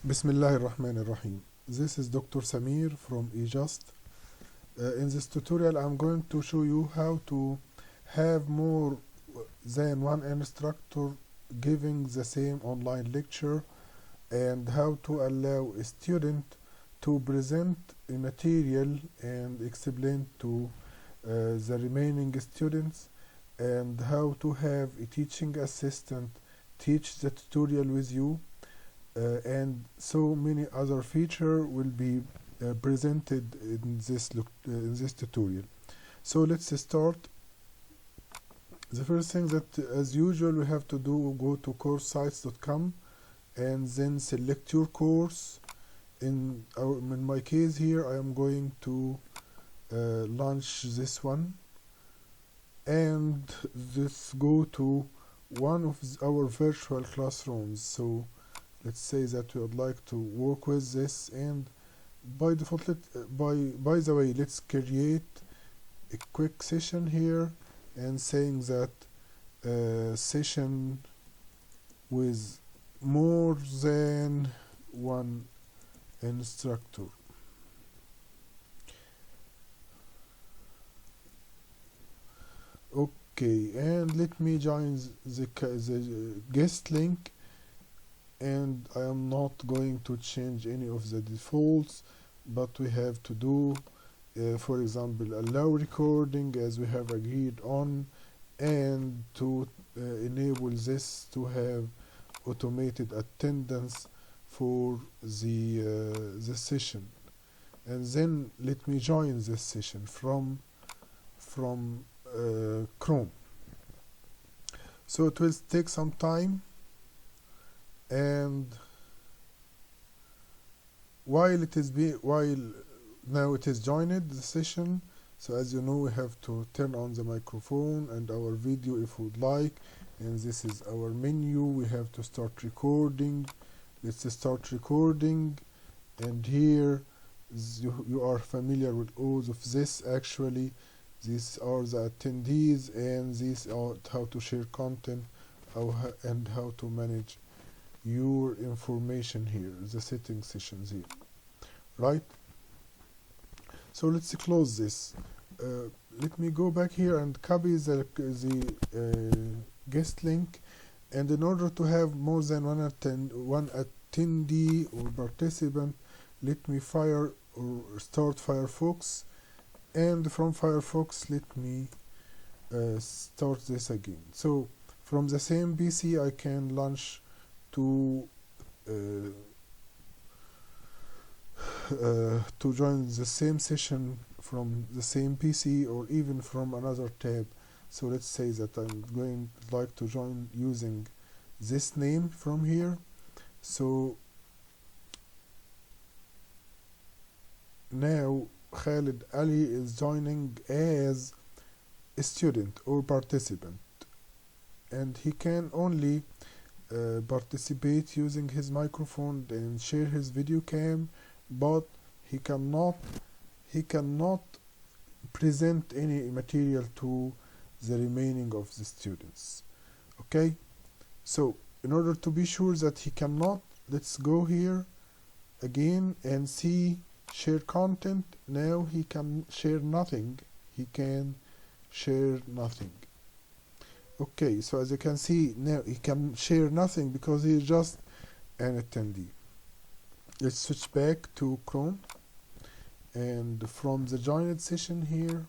Bismillah ar-Rahman ar-Rahim. This is Dr. Samir from eJust. In this tutorial I'm going to show you how to have more than one instructor giving the same online lecture and how to allow a student to present a material and explain to the remaining students, and how to have a teaching assistant teach the tutorial with you, and so many other features will be presented in this tutorial. So let's start. The first thing that, as usual, we have to do, go to coursesites.com and then select your course. In my case here, I am going to launch this one, and let's go to one of our virtual classrooms. So let's say that we would like to work with this, and by default, by the way, let's create a quick session here and saying that session with more than one instructor. Okay, and let me join the guest link, and I am not going to change any of the defaults, but we have to do, for example, allow recording as we have agreed on, and to enable this to have automated attendance for the session. And then let me join this session from Chrome. So it will take some time, and while now it is joined the session. So as you know, we have to turn on the microphone and our video if we would like, and this is our menu. We have to start recording. Let's start recording, and here you are familiar with all of this. Actually, these are the attendees, and these are how to share content, and how to manage your information here, the setting sessions here, right? So let's close this. Let me go back here and copy the guest link, and in order to have more than one attendee or participant, let me start Firefox, and from Firefox let me start this again. So from the same PC I can launch to join the same session from the same PC or even from another tab. So let's say that I'm like to join using this name from here. So now Khalid Ali is joining as a student or participant, and he can only participate using his microphone and share his video cam, but he cannot present any material to the remaining of the students. Okay, so in order to be sure that he cannot, let's go here again and see share content. Now he can share nothing. He can share nothing. Okay, so as you can see, now he can share nothing because he is just an attendee. Let's switch back to Chrome, and from the joined session here,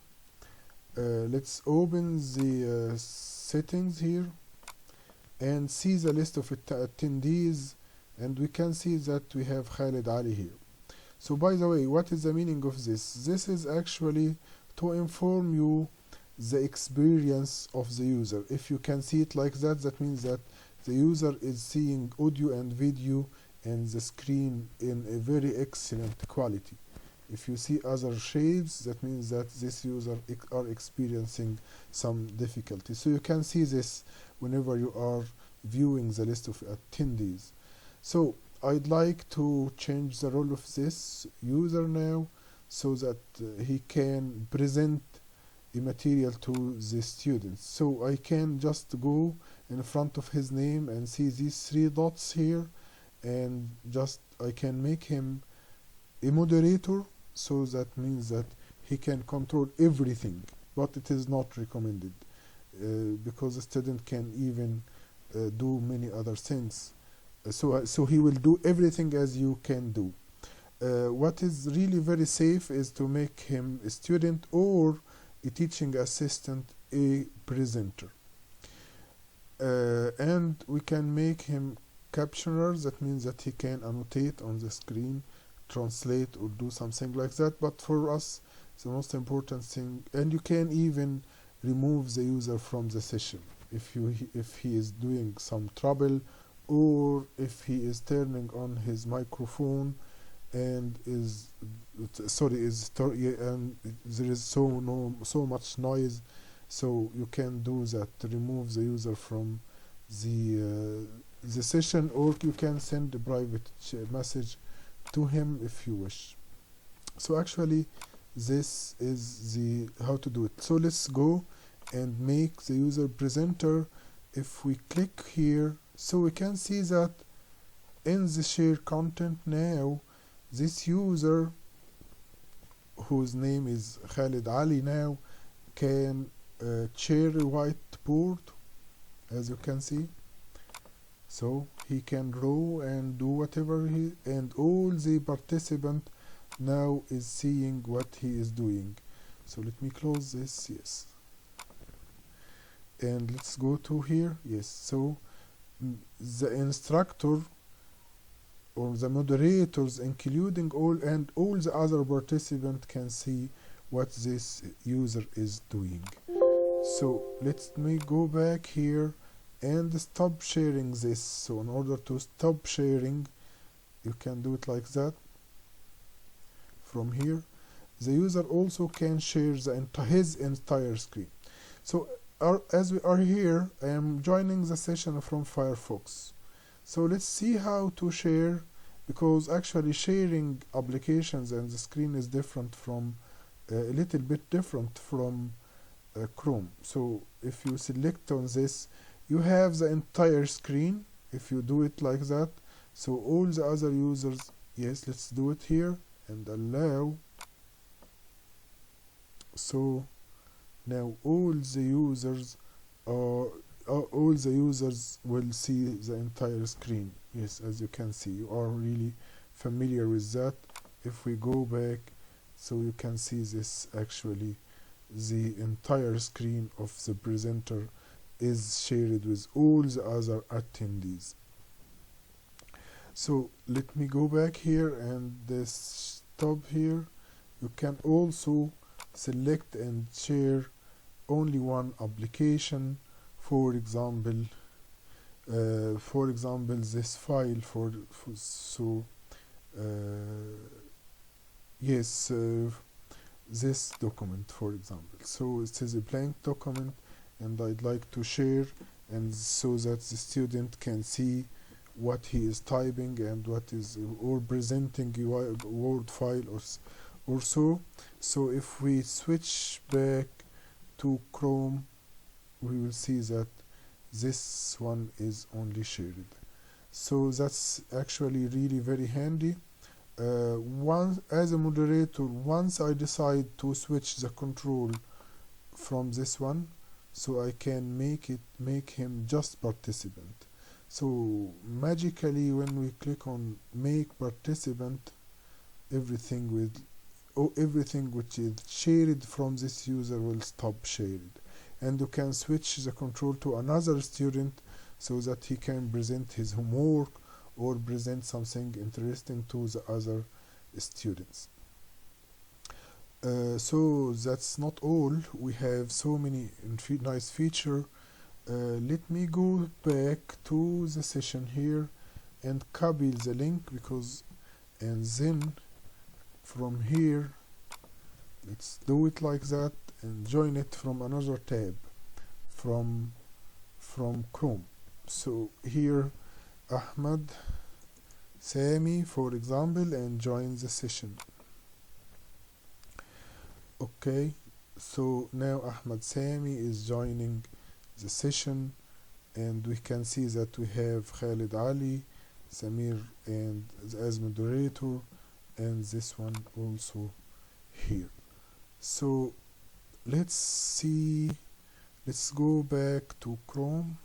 let's open the settings here and see the list of attendees, and we can see that we have Khalid Ali here. So by the way, what is the meaning of this? This is actually to inform you the experience of the user. If you can see it like that, that means that the user is seeing audio and video and the screen in a very excellent quality. If you see other shades, that means that this user are experiencing some difficulty. So you can see this whenever you are viewing the list of attendees. So I'd like to change the role of this user now, so that he can present a material to the students. So I can just go in front of his name and see these three dots here, and just I can make him a moderator, so that means that he can control everything, but it is not recommended because the student can even do many other things. So he will do everything as you can do. What is really very safe is to make him a student or a teaching assistant, a presenter. And we can make him captioner, that means that he can annotate on the screen, translate or do something like that. But for us, the most important thing, and you can even remove the user from the session if he is doing some trouble, or if he is turning on his microphone and and there is so much noise. So you can do that to remove the user from the session, or you can send a private message to him if you wish. So actually this is the how to do it. So let's go and make the user presenter. If we click here, so we can see that in the share content now, this user whose name is Khalid Ali now can share a whiteboard, as you can see. So he can draw and do whatever and all the participant now is seeing what he is doing. So let me close this, yes. And let's go to here, yes. So the instructor or the moderators, including all the other participants, can see what this user is doing. So let me go back here and stop sharing this. So in order to stop sharing, you can do it like that from here. The user also can share his entire screen. So as we are here, I am joining the session from Firefox. So let's see how to share, because actually sharing applications and the screen is different from a little bit different from Chrome. So if you select on this, you have the entire screen if you do it like that. So all the other users, yes, let's do it here and allow. So now all the users will see the entire screen. Yes, as you can see, you are really familiar with that. If we go back, so you can see this actually, the entire screen of the presenter is shared with all the other attendees. So let me go back here and stop here. You can also select and share only one application. For example, this file this document, for example. So it is a blank document and I'd like to share, and so that the student can see what he is typing and what is, or presenting a Word file or so. So if we switch back to Chrome, we will see that this one is only shared. So that's actually really very handy. As a moderator, once I decide to switch the control from this one, so I can make him just participant. So magically, when we click on make participant, everything which is shared from this user will stop shared, and you can switch the control to another student so that he can present his homework or present something interesting to the other students. So that's not all. We have so many nice features. Let me go back to the session here and copy the link, and then from here let's do it like that and join it from another tab from Chrome. So here Ahmad Sami, for example, and join the session. Okay, so now Ahmad Sami is joining the session, and we can see that we have Khalid Ali, Samir and as moderator, and this one also here. So let's see, let's go back to Chrome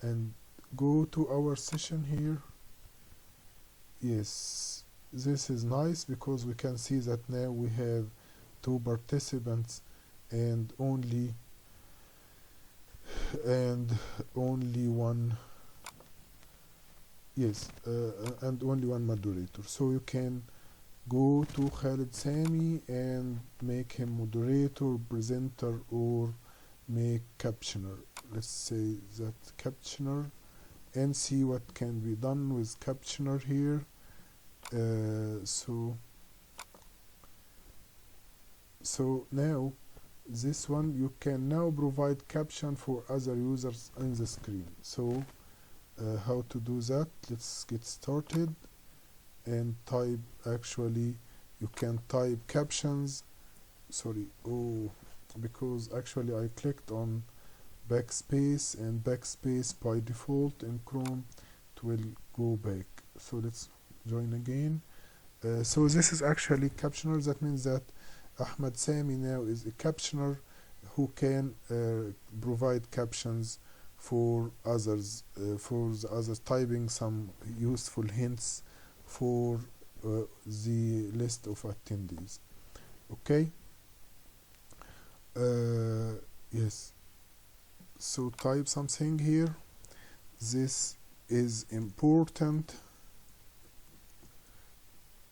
and go to our session here. Yes, this is nice because we can see that now we have two participants and only one, yes, and only one moderator. So you can go to Khalid Sami and make him moderator, presenter, or make captioner. Let's say that captioner, and see what can be done with captioner here. So now this one, you can now provide caption for other users on the screen. So how to do that? Let's get started and type. Actually, you can type captions. Sorry, oh, because actually I clicked on backspace, and backspace by default in Chrome it will go back. So let's join again. So this is actually captioner. That means that Ahmad Sami now is a captioner who can provide captions for others, for the others, typing some useful hints for the list of attendees. Okay. Yes. So type something here. This is important.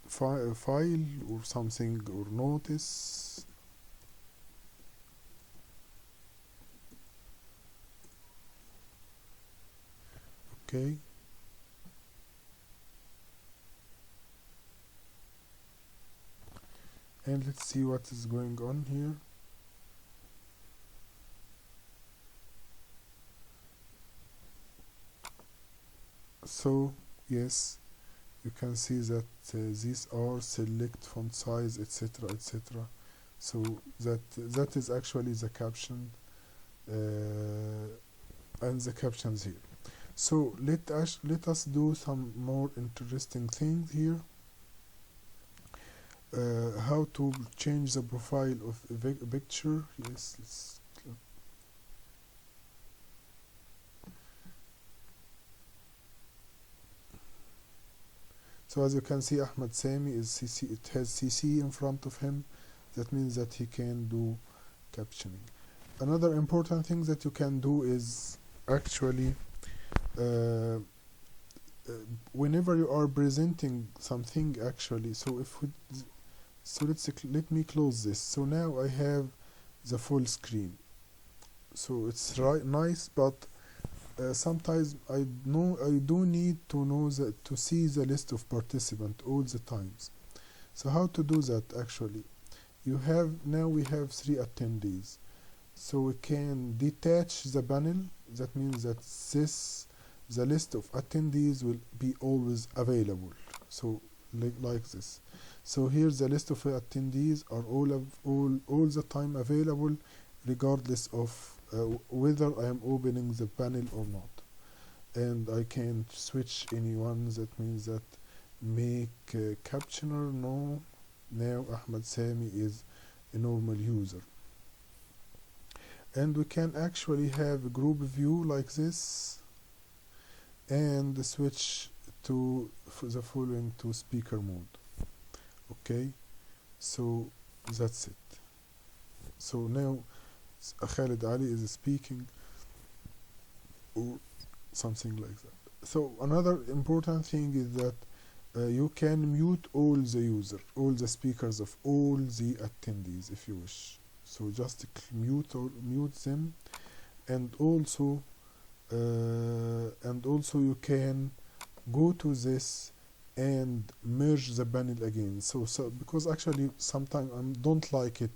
File or something, or notice. Okay. And let's see what is going on here. So yes, you can see that these are select font size, etc., etc. So that is actually the caption and the captions here. So let us do some more interesting things here. How to change the profile of a picture. Yes, let's. So as you can see, Ahmad Sami is CC. It has CC in front of him. That means that he can do captioning. Another important thing that you can do is actually whenever you are presenting something, actually. So if we, so let me close this. So now I have the full screen. So it's nice, but sometimes I do need to know that, to see the list of participants all the times. So how to do that? Actually, now we have 3 attendees. So we can detach the panel. That means that the list of attendees will be always available. So like this. So here the list of attendees are all the time available, regardless of whether I am opening the panel or not. And I can switch anyone. That means that make captioner no. Now Ahmad Sami is a normal user. And we can actually have a group view like this, and switch to the following to speaker mode. Okay, so that's it. So now Khalid Ali is speaking, or something like that. So another important thing is that you can mute all the speakers of all the attendees if you wish. So just mute them, and also you can go to this and merge the panel again. So because actually sometimes I don't like it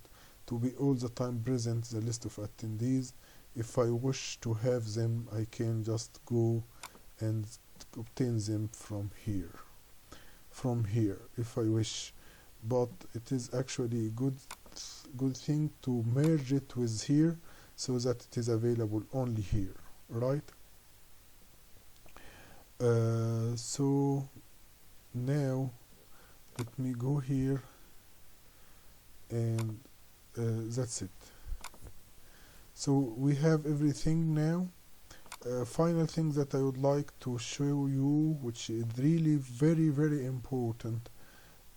to be all the time present the list of attendees. If I wish to have them, I can just go and obtain them from here if I wish. But it is actually a good thing to merge it with here, so that it is available only here, right? So now let me go here, and that's it. So we have everything now. Final thing that I would like to show you, which is really very important.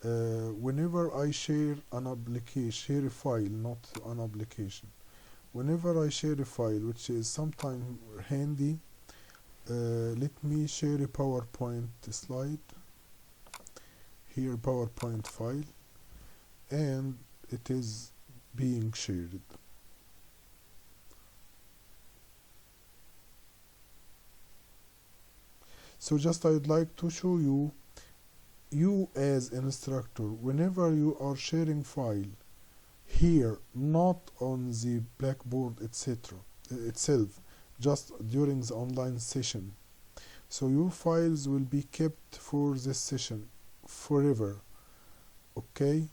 Whenever I share an application, share a file, not an application. Whenever I share a file, which is sometimes handy, let me share a PowerPoint slide. Here, PowerPoint file, and it is being shared. So just I'd like to show you, as instructor, whenever you are sharing file here, not on the blackboard etc itself, just during the online session, so your files will be kept for this session forever. Okay,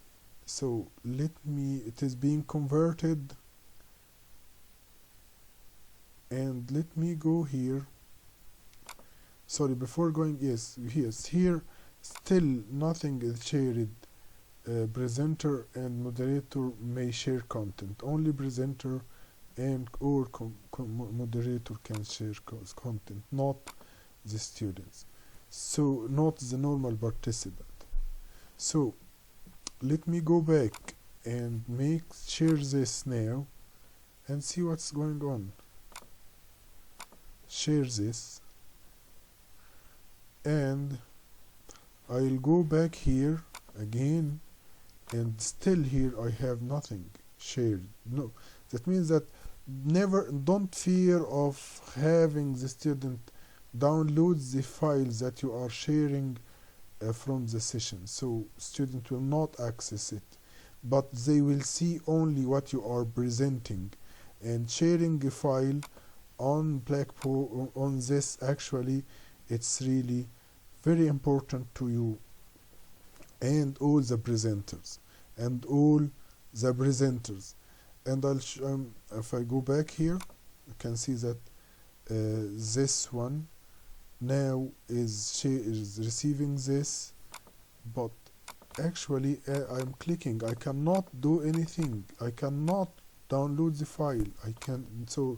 so let me, it is being converted, and let me go here. Sorry, before going, yes, here still nothing is shared. Presenter and moderator may share content. Only presenter and or moderator can share content, not the students. So not the normal participant. So let me go back and share this now and see what's going on. Share this, and I'll go back here again, and still here I have nothing shared. No, that means that don't fear of having the student download the files that you are sharing from the session. So student will not access it, but they will see only what you are presenting. And sharing a file on Blackboard, on this, actually it's really very important to you and all the presenters and all the presenters. And if I go back here, you can see that this one now is receiving this, but actually I'm clicking, I cannot do anything, I cannot download the file. So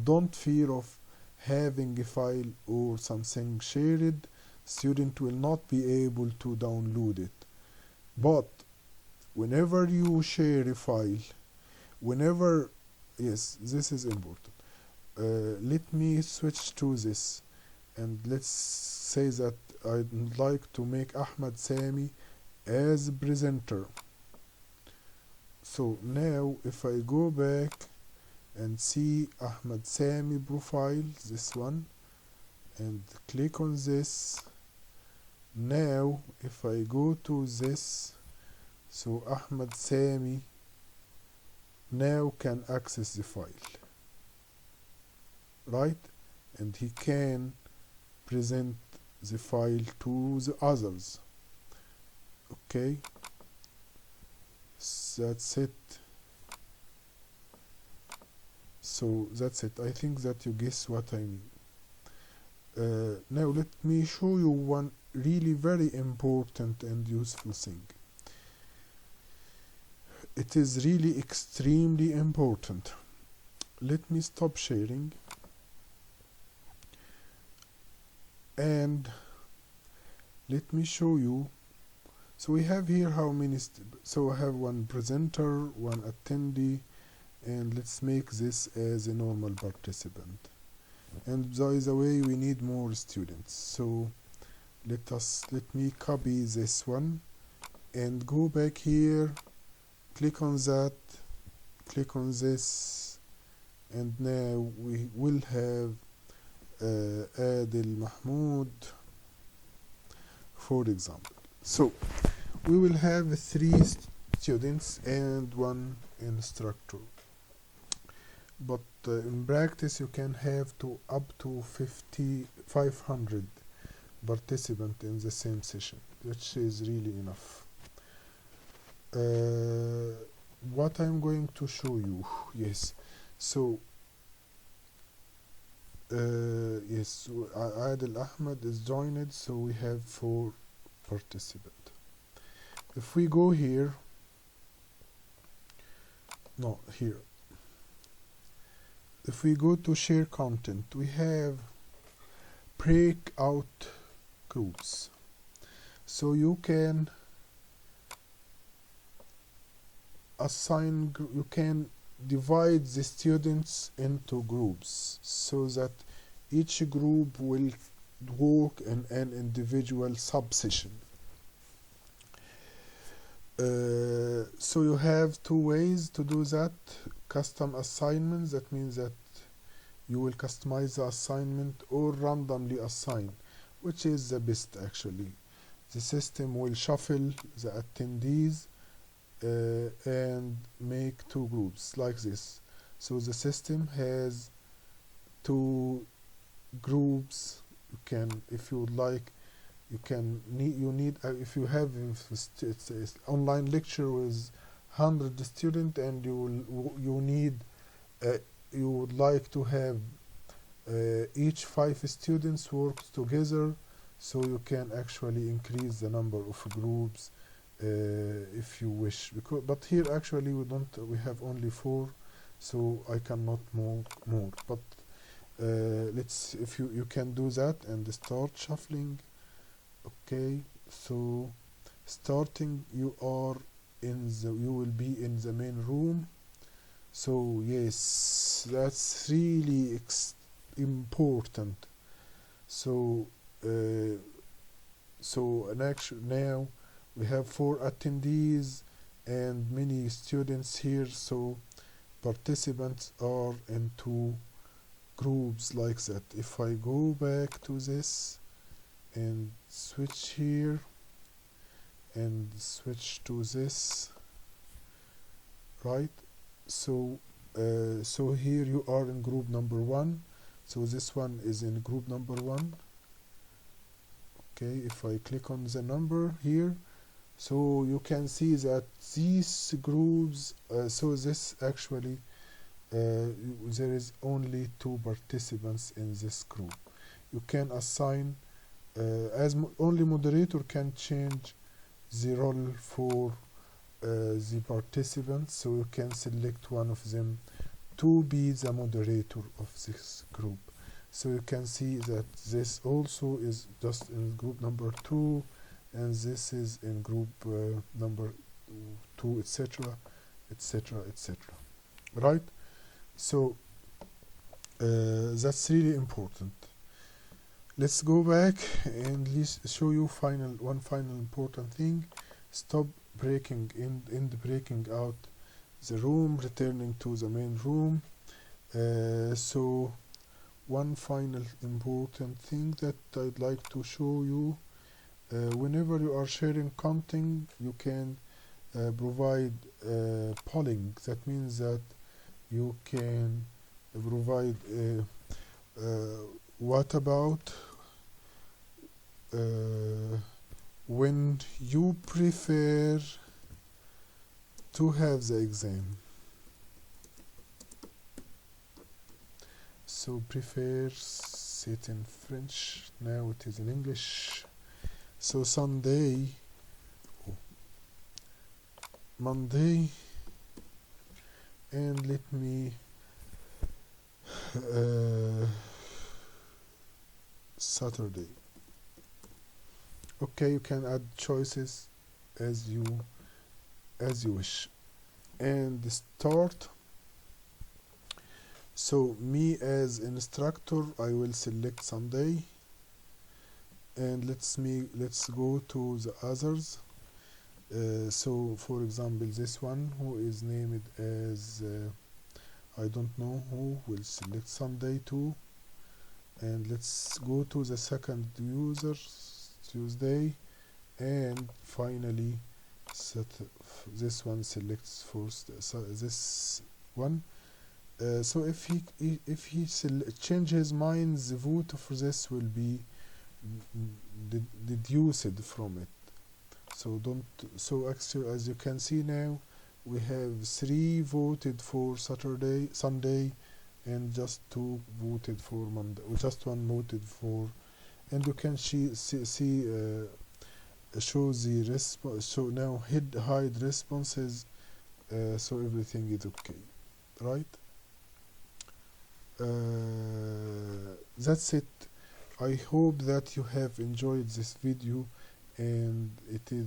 don't fear of having a file or something shared. Student will not be able to download it. But whenever you share a file, yes, this is important. Let me switch to this, and let's say that I'd like to make Ahmed Sami as a presenter. So now if I go back and see Ahmed Sami profile, this one, and click on this, now if I go to this, so Ahmed Sami now can access the file, right? And he can present the file to the others. Okay, that's it. So that's it. I think that you guess what I mean. Now let me show you one really very important and useful thing. It is really extremely important. Let me stop sharing, and let me show you. So we have here how many, so I have one presenter, one attendee, and let's make this as a normal participant. And by the way, we need more students, so let me copy this one and go back here, click on that, click on this, and now we will have Adil Mahmoud, for example. So we will have 3 students and 1 instructor, but in practice you can have up to 500 participants in the same session, which is really enough. What I'm going to show you, yes, so yes, Adil Ahmed is joined, so we have 4 participants. If we go here, no, here. If we go to share content, we have breakout groups. So you can you can divide the students into groups so that each group will work in an individual sub-session. So you have 2 ways to do that. Custom assignments, that means that you will customize the assignment, or randomly assign, which is the best actually. The system will shuffle the attendees and make 2 groups like this. So the system has 2 groups. You can, if you would like, you need if you have it's online lecture with 100 students, and you need you would like to have each 5 students work together, so you can actually increase the number of groups if you wish. But here actually we have only 4, so I cannot more. But let's, if you can do that and start shuffling. Okay, so starting, you will be in the main room. So yes, that's really important. So now we have 4 attendees and many students here, so participants are in 2 groups like that. If I go back to this and switch here and switch to this, right? So so here you are in group number 1, so this one is in group number 1. Okay, if I click on the number here, so you can see that these groups, so this actually there is only 2 participants in this group. You can assign only moderator can change the role for the participants, so you can select one of them to be the moderator of this group. So you can see that this also is just in group number 2, and this is in group number 2, etc., etc., etc. Right? So that's really important. Let's go back and show you one final important thing. Stop breaking in the breaking out the room, returning to the main room. So one final important thing that I'd like to show you, whenever you are sharing content, you can provide polling. That means that you can provide what about when you prefer to have the exam. So prefer, sit in French, now it is in English. So Sunday, Monday, and let me Saturday. Okay, you can add choices as you wish. And start. So me as instructor, I will select Sunday, and let's go to the others. So for example, this one who is named as I don't know who, will select Sunday too. And let's go to the second user, Tuesday, and finally this one selects first this one. So if he change his mind, the vote for this will be deduced from it. So actually, as you can see now, we have 3 voted for Sunday, and just two voted for just one voted for, and you can see show the response. So now hide responses, so everything is okay, right? That's it. I hope that you have enjoyed this video, and it is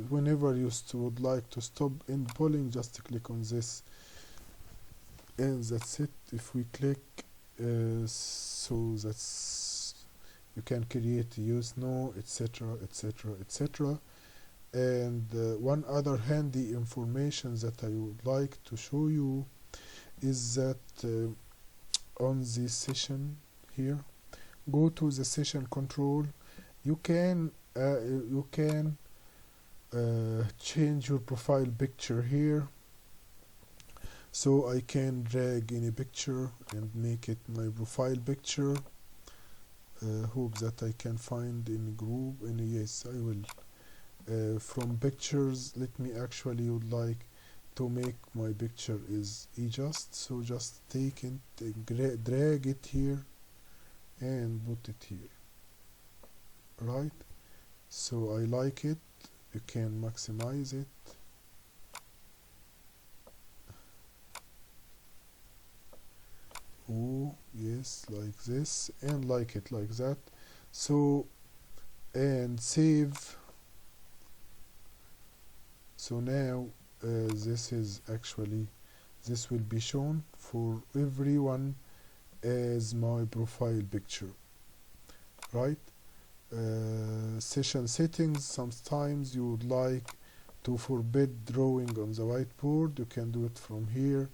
whenever you would like to stop in polling, just click on this, and that's it. If we click, so that's you can create use no, etc, etc, etc. And one other handy information that I would like to show you is that on this session here, go to the session control. You can change your profile picture here, so I can drag any picture and make it my profile picture. Hope that I can find in group, and yes, I will. From pictures, let me actually would like to make my picture is just, so just take it and drag it here and put it here, right? So I like it. You can maximize it. Oh yes, like this, and like it like that. So, and save. So now this is actually, this will be shown for everyone as my profile picture, right? Session settings, sometimes you would like to forbid drawing on the whiteboard, you can do it from here.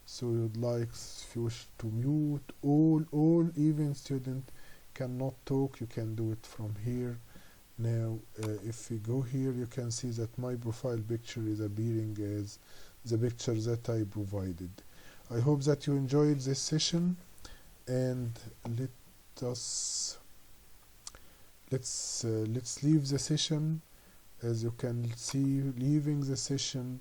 So you'd like, if you wish to mute all even student cannot talk, you can do it from here. Now if we go here, you can see that my profile picture is appearing as the picture that I provided. I hope that you enjoyed this session, and let's leave the session. As you can see, leaving the session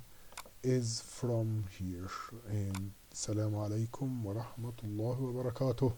is from here. And Assalamu alaikum wa rahmatullahi wa barakatuh.